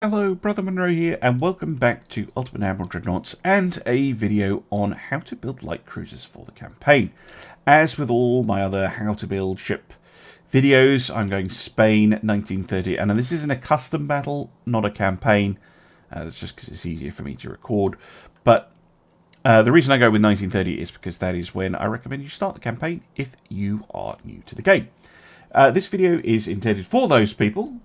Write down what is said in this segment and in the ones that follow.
Hello, Brother Monroe here, and welcome back to Ultimate Admiral Dreadnoughts and a video on how to build light cruisers for the campaign. As with all my other how to build ship videos, I'm going Spain 1930, and this isn't a custom battle, not a campaign. That's just because it's easier for me to record. But the reason I go with 1930 is because that is when I recommend you start the campaign if you are new to the game. This video is intended for those people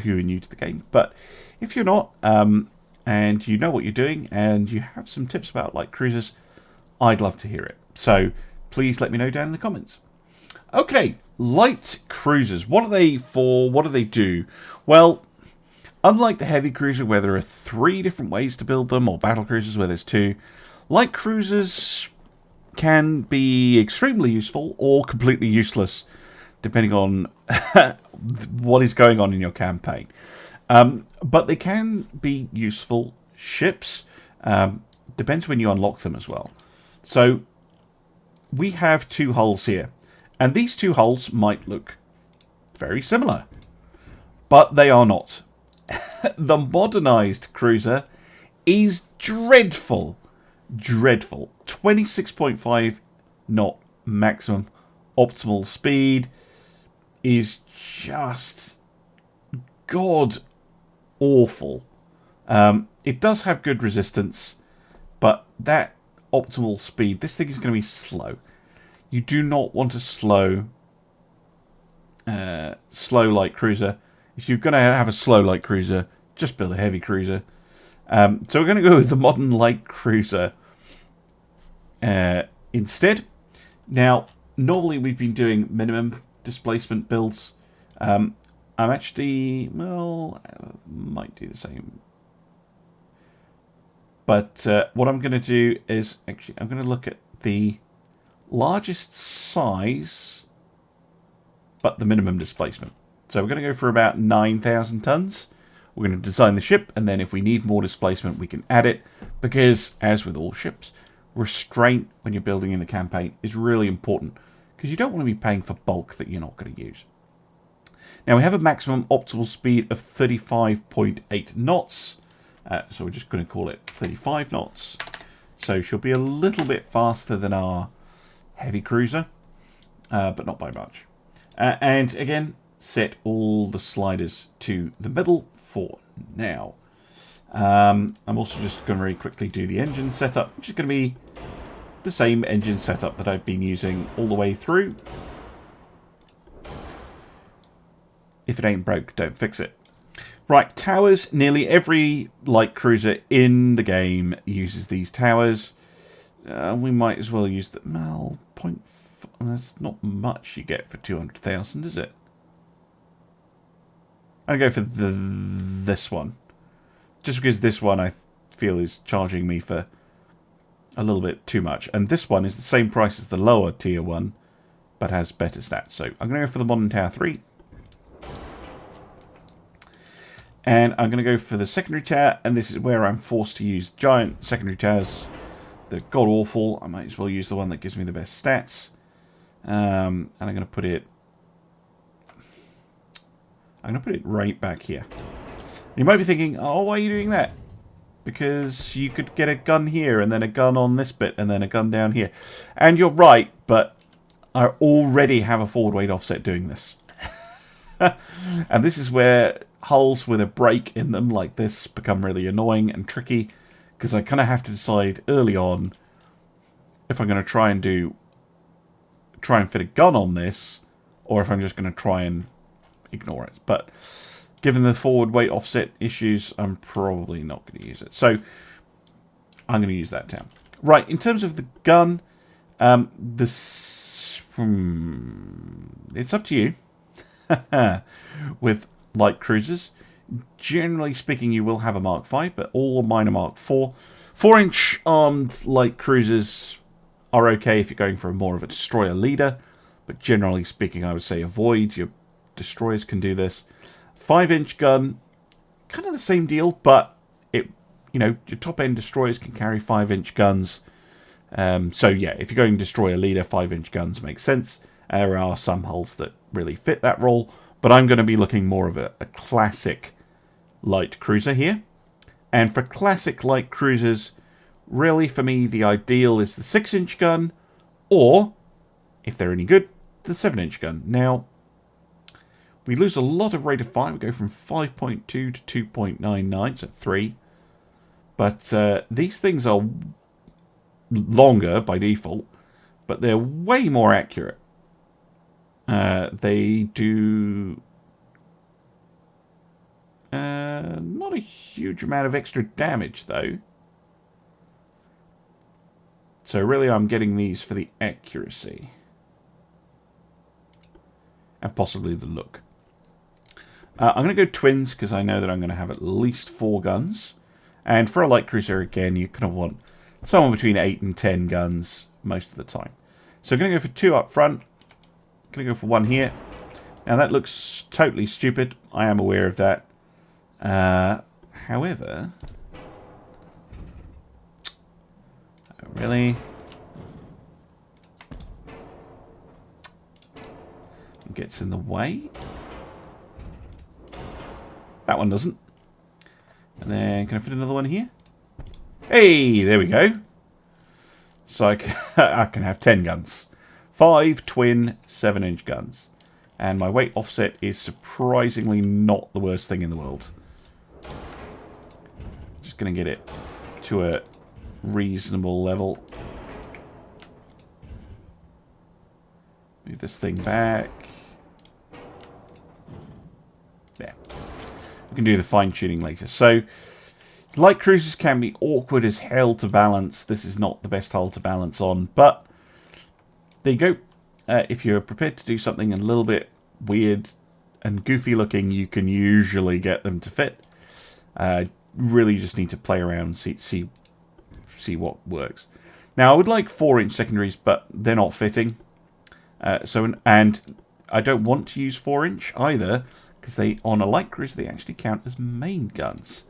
who are new to the game, but if you're not, and you know what you're doing, and you have some tips about light cruisers, I'd love to hear it. So please let me know down in the comments. Okay, light cruisers. What are they for? What do they do? Well, unlike the heavy cruiser where there are 3 different ways to build them, or battle cruisers where there's 2, light cruisers can be extremely useful or completely useless, depending on what is going on in your campaign. But they can be useful ships. Depends when you unlock them as well. So we have 2 hulls here. And these 2 hulls might look very similar. But they are not. The modernized cruiser is dreadful. Dreadful. 26.5 knot maximum optimal speed is just god awful. It does have good resistance, but that optimal speed, this thing is going to be slow. You do not want a slow light cruiser. If you're going to have a slow light cruiser, just build a heavy cruiser. So we're going to go with the modern light cruiser instead. Now, normally we've been doing minimum displacement builds. I'm actually, well, I might do the same. But what I'm going to do is, actually, I'm going to look at the largest size, but the minimum displacement. So we're going to go for about 9,000 tons. We're going to design the ship, and then if we need more displacement, we can add it. Because, as with all ships, restraint when you're building in the campaign is really important. Because you don't want to be paying for bulk that you're not going to use. Now, we have a maximum optimal speed of 35.8 knots. So we're just going to call it 35 knots. So she'll be a little bit faster than our heavy cruiser, but not by much. And again, set all the sliders to the middle for now. I'm also just going to very quickly do the engine setup, which is going to be the same engine setup that I've been using all the way through. If it ain't broke, don't fix it. Right, towers. Nearly every light cruiser in the game uses these towers. We might as well use the... Well, that's not much you get for 200,000, is it? I'll go for this one. Just because this one I feel is charging me for a little bit too much. And this one is the same price as the lower tier one, but has better stats. So I'm going to go for the Modern Tower 3. And I'm going to go for the secondary tower, and this is where I'm forced to use giant secondary towers. They're god-awful. I might as well use the one that gives me the best stats. And I'm going to put it... right back here. You might be thinking, oh, why are you doing that? Because you could get a gun here, and then a gun on this bit, and then a gun down here. And you're right, but I already have a forward weight offset doing this. And this is where hulls with a break in them like this become really annoying and tricky, because I kind of have to decide early on if I'm going to try and fit a gun on this, or if I'm just going to try and ignore it. But given the forward weight offset issues, I'm probably not going to use it. So I'm going to use that down. Right, in terms of the gun, it's up to you. With light cruisers, generally speaking, you will have a Mark V, but all mine are Mark IV. 4-inch armed light cruisers are okay if you're going for more of a destroyer leader, but generally speaking, I would say avoid. Your destroyers can do this. 5-inch gun, kind of the same deal, but your top end destroyers can carry 5-inch guns. So yeah, if you're going destroyer leader, 5-inch guns make sense. There are some hulls that really fit that role, but I'm going to be looking more of a classic light cruiser here. And for classic light cruisers, really for me the ideal is the 6-inch gun, or, if they're any good, the 7-inch gun. Now, we lose a lot of rate of fire. We go from 5.2 to 2.99, so 3. But these things are longer by default, but they're way more accurate. They do not a huge amount of extra damage, though. So really I'm getting these for the accuracy. And possibly the look. I'm going to go twins because I know that I'm going to have at least 4 guns. And for a light cruiser, again, you're going to want somewhere between 8 and 10 guns most of the time. So I'm going to go for 2 up front. I'm going to go for 1 here. Now that looks totally stupid. I am aware of that. However... Really? It gets in the way. That one doesn't. And then, can I fit another one here? Hey, there we go. So I can have 10 guns. 5 twin 7-inch guns. And my weight offset is surprisingly not the worst thing in the world. Just going to get it to a reasonable level. Move this thing back. There. We can do the fine-tuning later. So, light cruisers can be awkward as hell to balance. This is not the best hull to balance on, but there you go. If you're prepared to do something a little bit weird and goofy looking, you can usually get them to fit. Really just need to play around and see what works. Now, I would like 4-inch secondaries, but they're not fitting. And I don't want to use 4-inch either, because they, on a light cruiser, they actually count as main guns.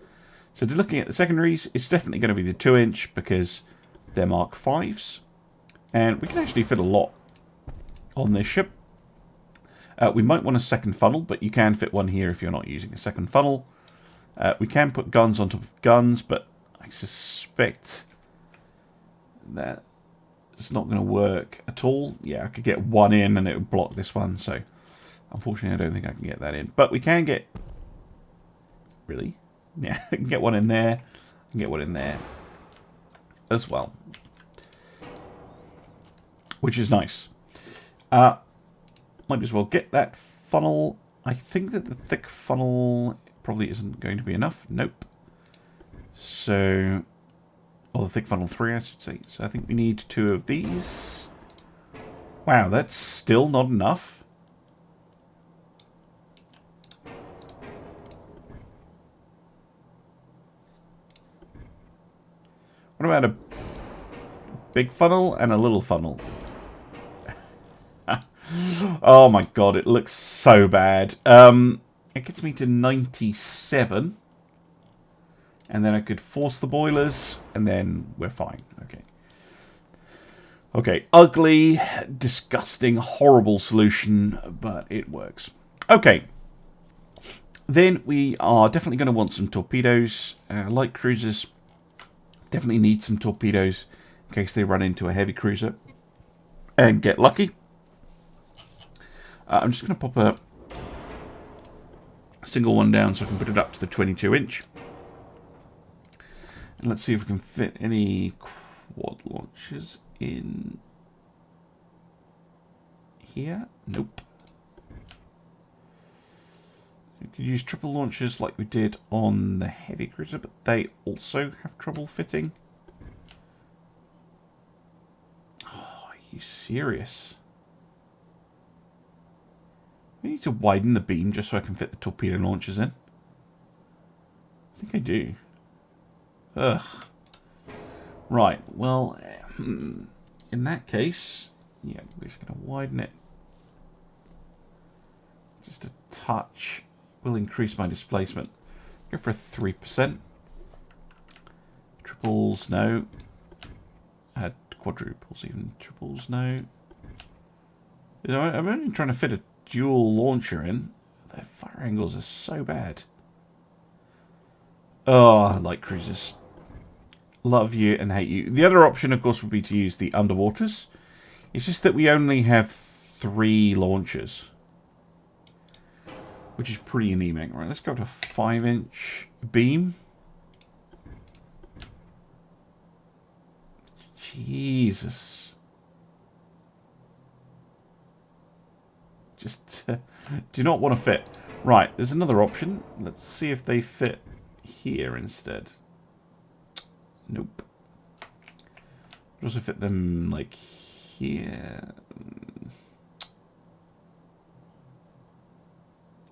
So looking at the secondaries, it's definitely going to be the 2-inch, because they're Mark 5s. And we can actually fit a lot on this ship. We might want a second funnel, but you can fit one here if you're not using a second funnel. We can put guns on top of guns, but I suspect that it's not going to work at all. Yeah, I could get one in and it would block this one, so unfortunately I don't think I can get that in. But we can get... Really? Yeah, I can get one in there. I can get one in there as well. Which is nice. Might as well get that funnel. I think that the thick funnel probably isn't going to be enough. Nope. So... Or the thick funnel 3, I should say. So I think we need 2 of these. Wow, that's still not enough. What about a big funnel and a little funnel? Oh my god, it looks so bad. It gets me to 97. And then I could force the boilers, and then we're fine. Okay. Okay, ugly, disgusting, horrible solution, but it works. Okay. Then we are definitely going to want some torpedoes. Light cruisers definitely need some torpedoes in case they run into a heavy cruiser and get lucky. I'm just going to pop a single one down so I can put it up to the 22-inch. And let's see if we can fit any quad launchers in here. Nope. We could use triple launchers like we did on the heavy cruiser, but they also have trouble fitting. Oh, are you serious? We need to widen the beam just so I can fit the torpedo launchers in. I think I do. Ugh. Right, well, in that case, yeah, we're just going to widen it. Just a touch will increase my displacement. Go for a 3%. Triples, no. Quadruples, even. Triples, no. I'm only trying to fit a dual launcher in. Their fire angles are so bad. Oh, light cruisers. Love you and hate you. The other option, of course, would be to use the underwaters. It's just that we only have 3 launchers, which is pretty anemic. Right, let's go to 5-inch beam. Jesus. Just do not want to fit. Right, there's another option. Let's see if they fit here instead. Nope. Also fit them like here.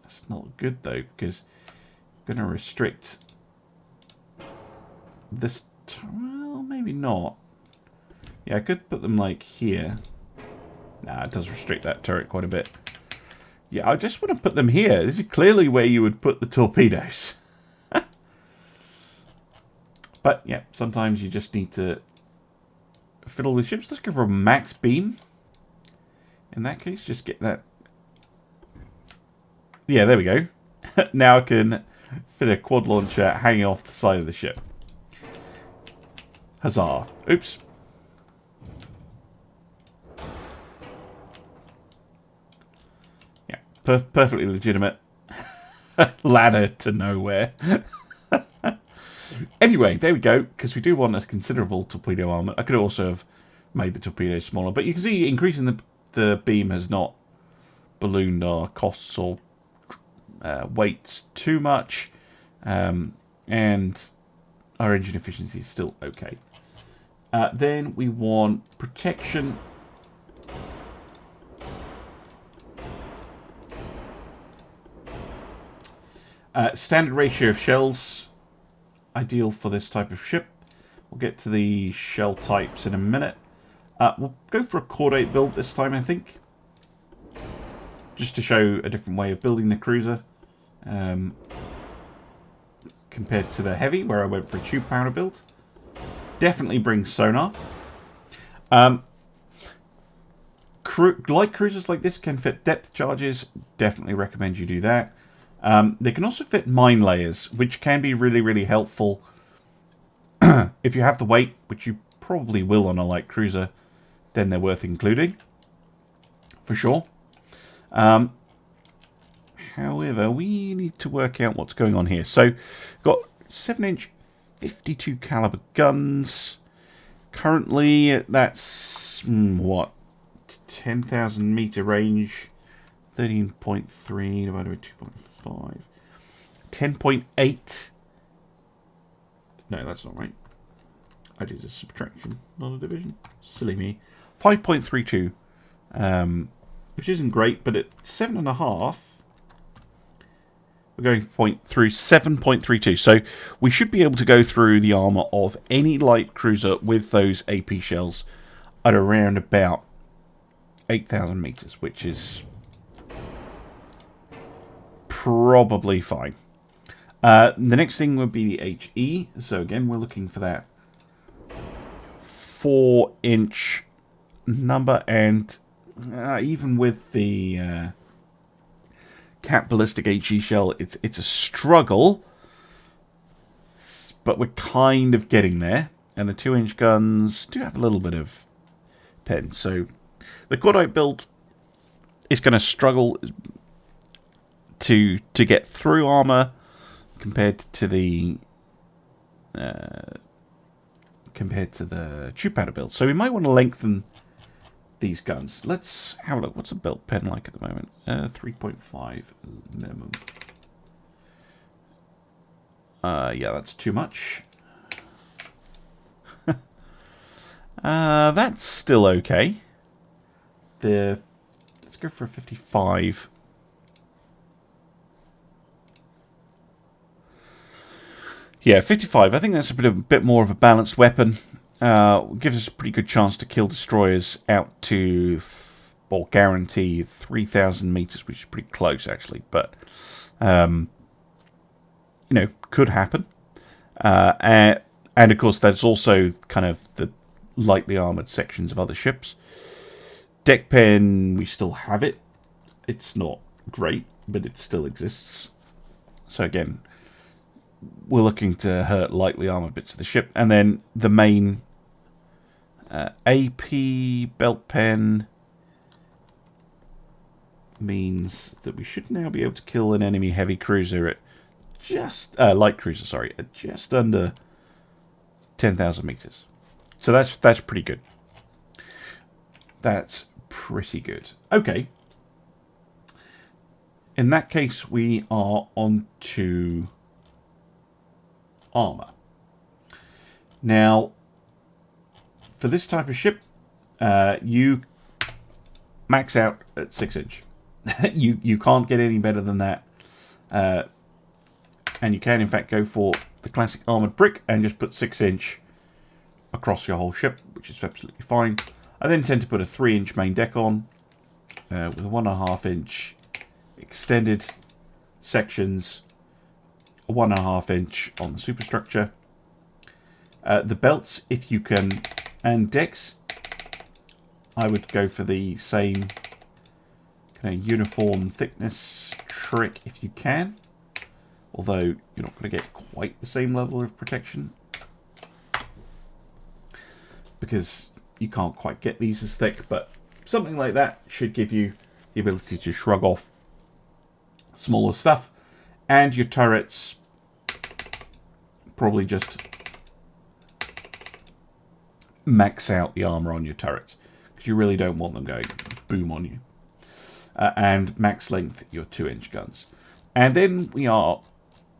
That's not good though, because I'm going to restrict this. Well, maybe not. Yeah, I could put them like here. Nah, it does restrict that turret quite a bit. Yeah, I just want to put them here. This is clearly where you would put the torpedoes. But, yeah, sometimes you just need to fiddle with ships. Let's go for a max beam. In that case, just get that. Yeah, there we go. Now I can fit a quad launcher hanging off the side of the ship. Huzzah. Oops. Yeah, perfectly legitimate. Ladder to nowhere. Anyway, there we go, because we do want a considerable torpedo armor. I could also have made the torpedoes smaller, but you can see increasing the beam has not ballooned our costs or weights too much, and our engine efficiency is still okay. Then we want protection. Standard ratio of shells. Ideal for this type of ship. We'll get to the shell types in a minute. We'll go for a cordate build this time, I think. Just to show a different way of building the cruiser. Compared to the heavy, where I went for a tube powder build. Definitely brings sonar. Light cruisers like this can fit depth charges. Definitely recommend you do that. They can also fit mine layers, which can be really, really helpful if you have the weight, which you probably will on a light cruiser. Then they're worth including, for sure. However, we need to work out what's going on here. So, got 7-inch 52 caliber guns. Currently, that's what, 10,000 meter range. 13.3 divided by 2.5. 10.8. No, that's not right. I did a subtraction, not a division. Silly me. 5.32. Which isn't great, but at 7.5, we're going through 7.32. So we should be able to go through the armor of any light cruiser with those AP shells at around about 8,000 meters, which is probably fine. The next thing would be the HE. So again, we're looking for that 4-inch number, and even with the Cat Ballistic HE shell, it's a struggle, but we're kind of getting there. And the 2-inch guns do have a little bit of pen, so the cordite build is going to struggle to get through armor compared to the tube powder build. So we might want to lengthen these guns. Let's have a look. What's a belt pen like at the moment? 3.5 minimum. Yeah, that's too much. That's still okay. Let's go for a 55. Yeah, 55. I think that's a bit more of a balanced weapon. Gives us a pretty good chance to kill destroyers out to, or guarantee 3,000 meters, which is pretty close actually. But you know, could happen. And of course, that's also kind of the lightly armored sections of other ships. Deck pen, we still have it. It's not great, but it still exists. So again, we're looking to hurt lightly armored bits of the ship. And then the main AP belt pen means that we should now be able to kill an enemy heavy cruiser at just light cruiser, sorry, at just under 10,000 meters. So that's pretty good. That's pretty good. Okay. In that case, we are on to armor. Now, for this type of ship, you max out at 6-inch. you can't get any better than that. And you can, in fact, go for the classic armoured brick and just put 6-inch across your whole ship, which is absolutely fine. I then tend to put a 3-inch main deck on with a 1.5-inch extended sections, a 1.5-inch on the superstructure. The belts, if you can, and decks, I would go for the same kind of uniform thickness trick if you can. Although you're not going to get quite the same level of protection, because you can't quite get these as thick, but something like that should give you the ability to shrug off smaller stuff. And your turrets, probably just max out the armor on your turrets, because you really don't want them going boom on you. And max length your 2-inch guns. And then we are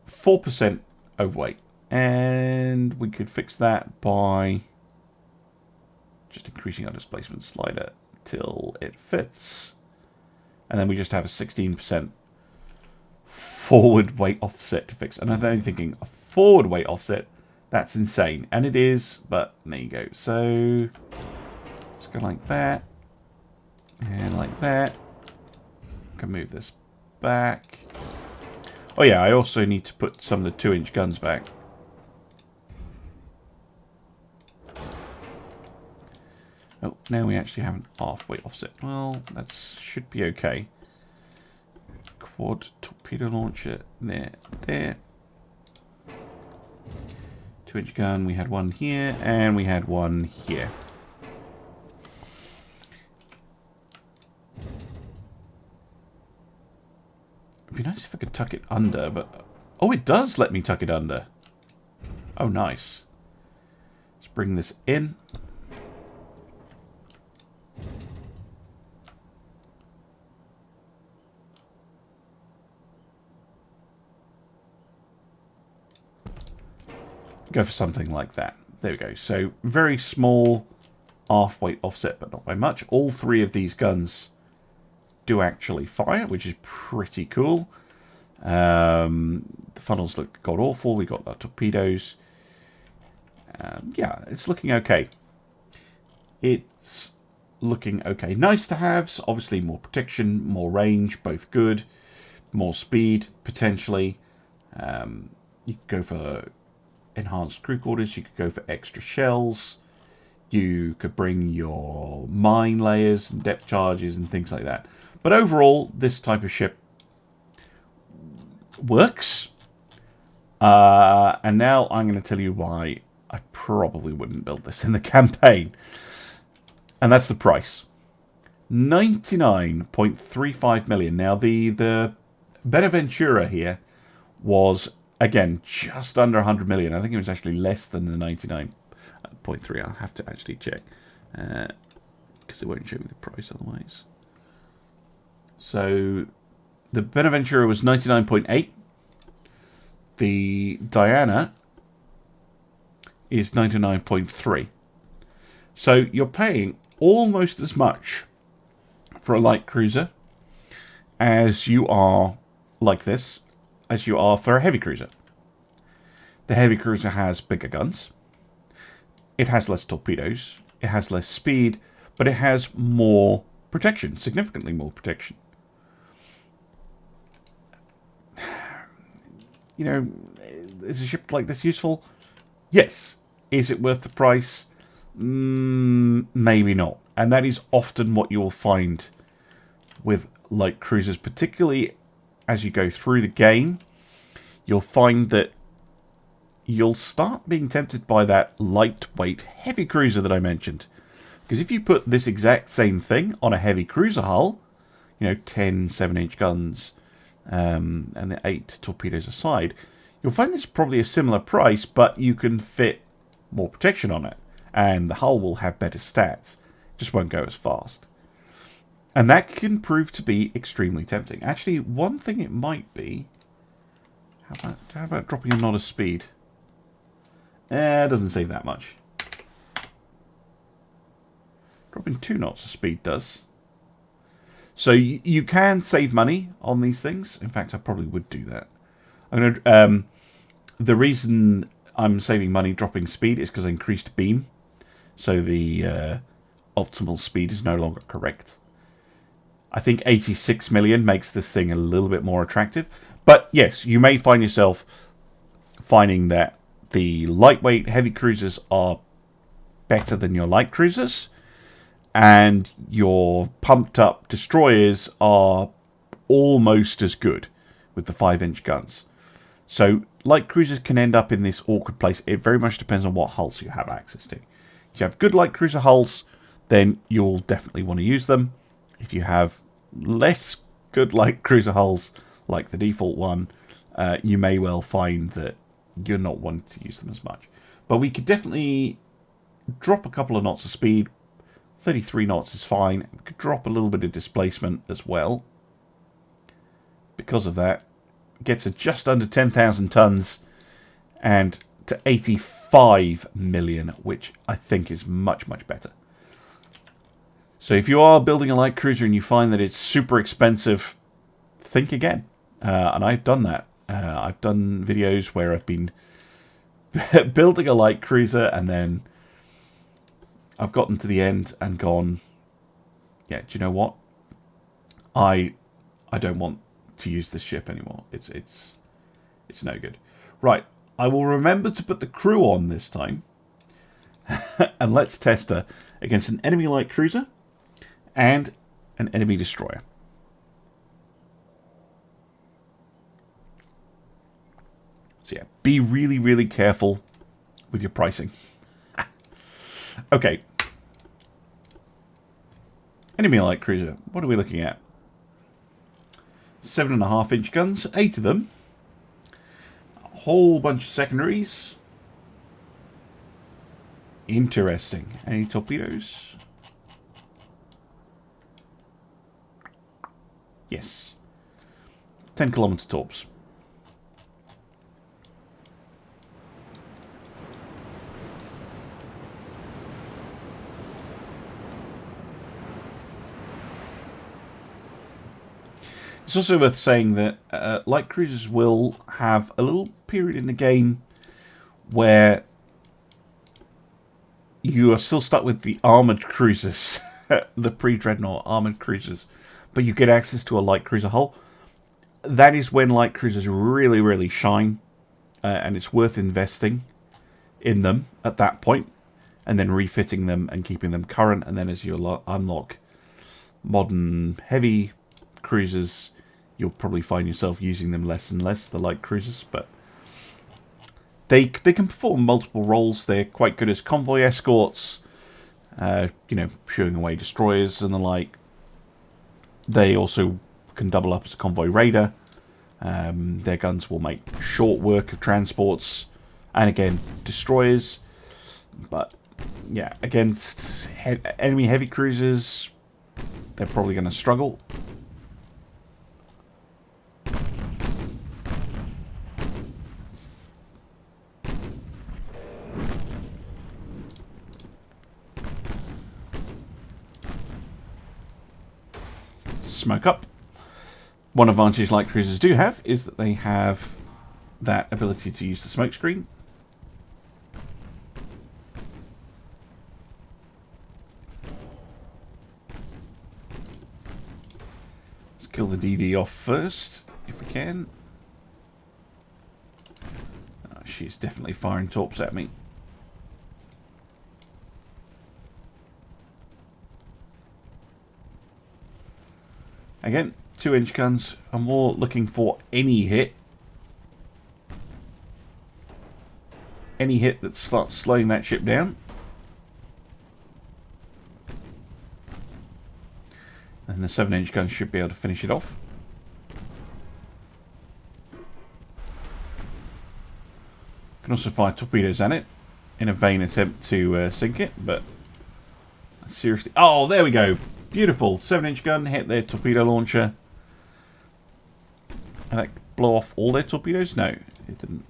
4% overweight, and we could fix that by just increasing our displacement slider till it fits, and then we just have a 16% forward weight offset to fix. And I'm only thinking a forward weight offset, that's insane, and it is, but there you go. So let's go like that and like that. Can move this back. Oh yeah, I also need to put some of the 2-inch guns back. Oh, now we actually have an half-weight offset. Well, that should be okay. Quad torpedo launcher, there. 2-inch gun, we had one here, and we had one here. It'd be nice if I could tuck it under, but... Oh, it does let me tuck it under. Oh, nice. Let's bring this in. Go for something like that. There we go. So, very small half-weight offset, but not by much. All three of these guns do actually fire, which is pretty cool. The funnels look god-awful. We got our torpedoes. Yeah, it's looking okay. It's looking okay. Nice to have. Obviously, more protection, more range, both good. More speed, potentially. You could go for enhanced crew quarters. You could go for extra shells. You could bring your mine layers and depth charges and things like that. But overall, this type of ship works. And now I'm going to tell you why I probably wouldn't build this in the campaign. And that's the price. 99.35 million. Now, the Beneventura here was, again, just under 100 million. I think it was actually less than the 99.3. I'll have to actually check. Because it won't show me the price otherwise. So, the Beneventura was 99.8. The Diana is 99.3. So, you're paying almost as much for a light cruiser as you are, like this, as you are for a heavy cruiser. The heavy cruiser has bigger guns. It has less torpedoes. It has less speed, but it has more protection, significantly more protection. You know, is a ship like this useful? Yes. Is it worth the price? Maybe not. And that is often what you'll find with light cruisers, particularly as you go through the game. You'll find that you'll start being tempted by that lightweight heavy cruiser that I mentioned. Because if you put this exact same thing on a heavy cruiser hull, you know, 10 7-inch guns, and the 8 torpedoes aside, you'll find it's probably a similar price, but you can fit more protection on it. And the hull will have better stats. It just won't go as fast. And that can prove to be extremely tempting. Actually, one thing it might be... How about dropping a knot of speed? It doesn't save that much. Dropping 2 knots of speed does. So you can save money on these things. In fact, I probably would do that. I'm gonna, the reason I'm saving money dropping speed is because I increased beam. So the optimal speed is no longer correct. I think 86 million makes this thing a little bit more attractive. But yes, you may find yourself finding that the lightweight heavy cruisers are better than your light cruisers. And your pumped up destroyers are almost as good with the 5-inch guns. So light cruisers can end up in this awkward place. It very much depends on what hulls you have access to. If you have good light cruiser hulls, then you'll definitely want to use them. If you have less good light cruiser hulls, like the default one, you may well find that you're not wanting to use them as much. But we could definitely drop a couple of knots of speed. 33 knots is fine. We could drop a little bit of displacement as well. Because of that, it gets to just under 10,000 tons and to 85 million, which I think is much, much better. So if you are building a light cruiser and you find that it's super expensive, think again. And I've done that. I've done videos where I've been building a light cruiser and then I've gotten to the end and gone, yeah, do you know what? I don't want to use this ship anymore. It's no good. Right, I will remember to put the crew on this time. And let's test her against an enemy light cruiser and an enemy destroyer. So yeah, be really, really careful with your pricing. Okay. Enemy light cruiser. What are we looking at? 7.5-inch guns, 8 of them. A whole bunch of secondaries. Interesting. Any torpedoes? Yes. 10-kilometer torps. It's also worth saying that light cruisers will have a little period in the game where you are still stuck with the armoured cruisers, the pre-Dreadnought armoured cruisers, but you get access to a light cruiser hull. That is when light cruisers really, really shine, and it's worth investing in them at that point, and then refitting them and keeping them current, and then as you unlock modern heavy cruisers, you'll probably find yourself using them less and less, the light cruisers, but they can perform multiple roles. They're quite good as convoy escorts, you know, shooing away destroyers and the like. They also can double up as a convoy raider. Their guns will make short work of transports and, again, destroyers. But, yeah, against enemy heavy cruisers, they're probably going to struggle. Smoke up. One advantage light cruisers do have is that they have that ability to use the smoke screen. Let's kill the DD off first, if we can. She's definitely firing torps at me. Again, 2-inch guns are more looking for any hit. any hit that starts slowing that ship down. And the 7-inch gun should be able to finish it off. Can also fire torpedoes at it in a vain attempt to sink it, but seriously. Oh, there we go. Beautiful. 7-inch gun hit their torpedo launcher. And that blow off all their torpedoes? No, it didn't.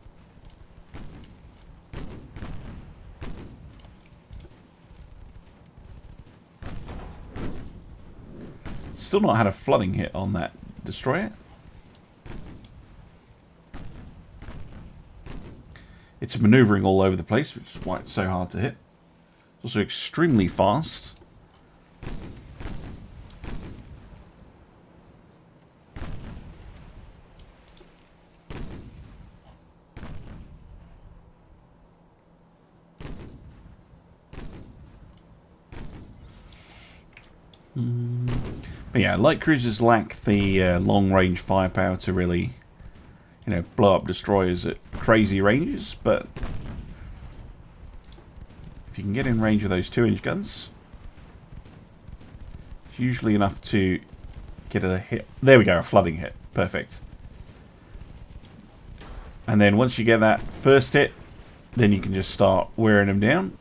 Still not had a flooding hit on that destroyer. It's manoeuvring all over the place, which is why it's so hard to hit. It's also extremely fast. But yeah, light cruisers lack the long-range firepower to really, you know, blow up destroyers at crazy ranges. But if you can get in range of those 2-inch guns, it's usually enough to get a hit. There we go, a flooding hit. Perfect. And then once you get that first hit, then you can just start wearing them down.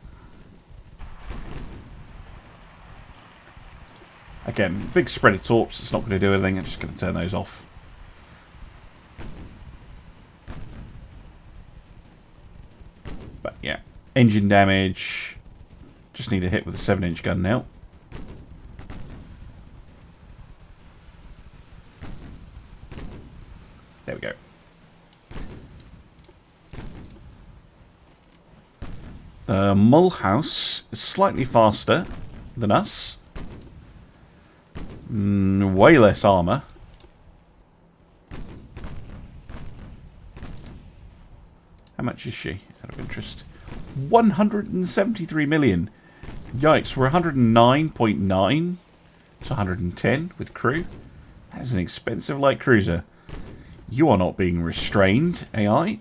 Again, big spread of torps, it's not going to do anything, I'm just going to turn those off. But yeah, engine damage, just need a hit with a 7-inch gun now. There we go. Mulhouse is slightly faster than us. Way less armor. How much is she, out of interest? 173 million. Yikes, we're 109.9 to 110 with crew. That is an expensive light cruiser. You are not being restrained, AI.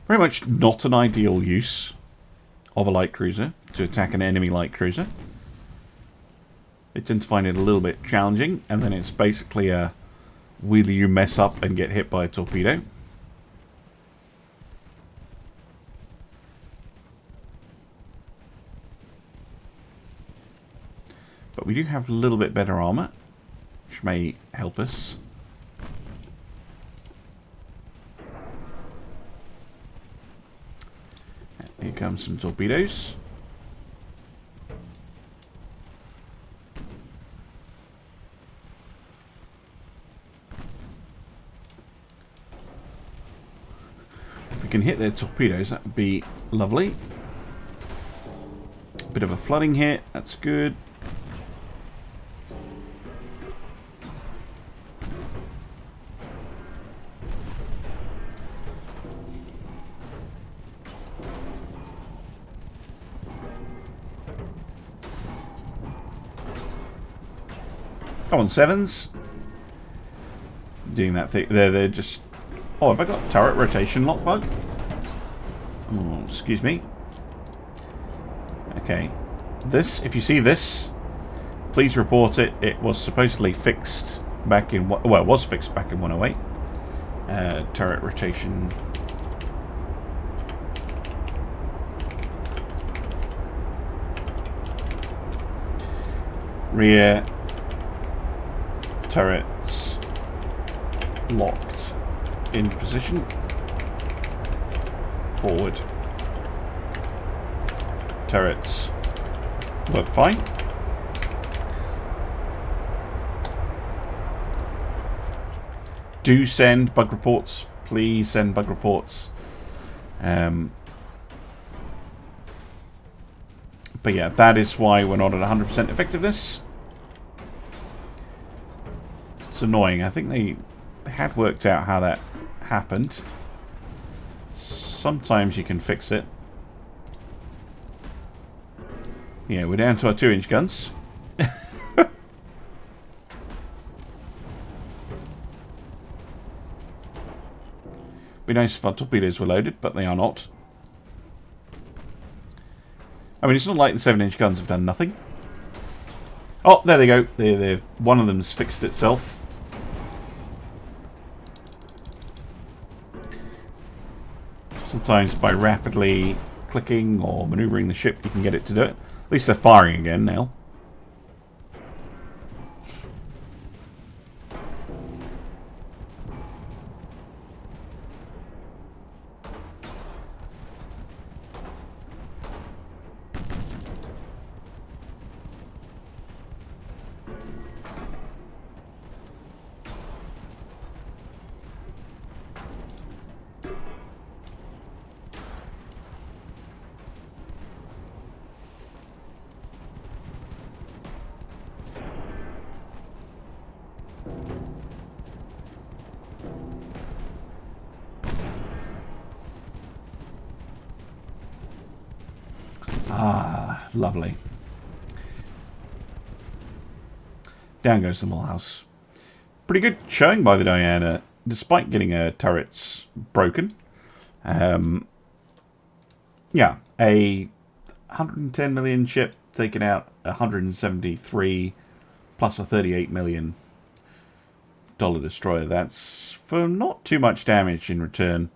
Very much not an ideal use of a light cruiser to attack an enemy light cruiser. They tend to find it a little bit challenging, and then it's basically a whether you mess up and get hit by a torpedo. But we do have a little bit better armor, which may help us. Here comes some torpedoes. If we can hit their torpedoes, that would be lovely. A bit of a flooding hit, that's good. Come on, 7s. Doing that thing. They're just... Oh, have I got turret rotation lock bug? Oh, excuse me. Okay. This, if you see this, please report it. It was supposedly fixed back in... Well, it was fixed back in 108. Turret rotation... Rear... turrets locked in position. Forward. Turrets work fine. Do send bug reports. Please send bug reports. But yeah, that is why we're not at 100% effectiveness. It's annoying. I think they had worked out how that happened. Sometimes you can fix it. Yeah, we're down to our 2-inch guns. Be nice if our torpedoes were loaded, but they are not. I mean, it's not like the 7-inch guns have done nothing. Oh, there they go. One of them's fixed itself. Sometimes by rapidly clicking or maneuvering the ship, you can get it to do it. At least they're firing again now. Ah, lovely. Down goes the Mulhouse. Pretty good showing by the Diana, despite getting her turrets broken. Yeah, a 110 million ship taking out 173 plus a $38 million destroyer. That's for not too much damage in return.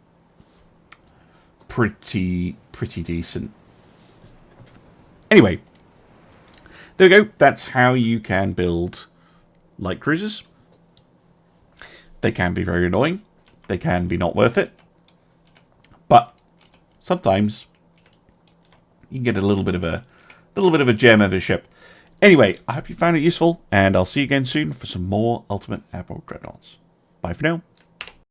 Pretty decent. Anyway, there we go. That's how you can build light cruisers. They can be very annoying. They can be not worth it. But sometimes you can get a little bit of a gem of a ship. Anyway, I hope you found it useful, and I'll see you again soon for some more Ultimate Admiral Dreadnoughts. Bye for now.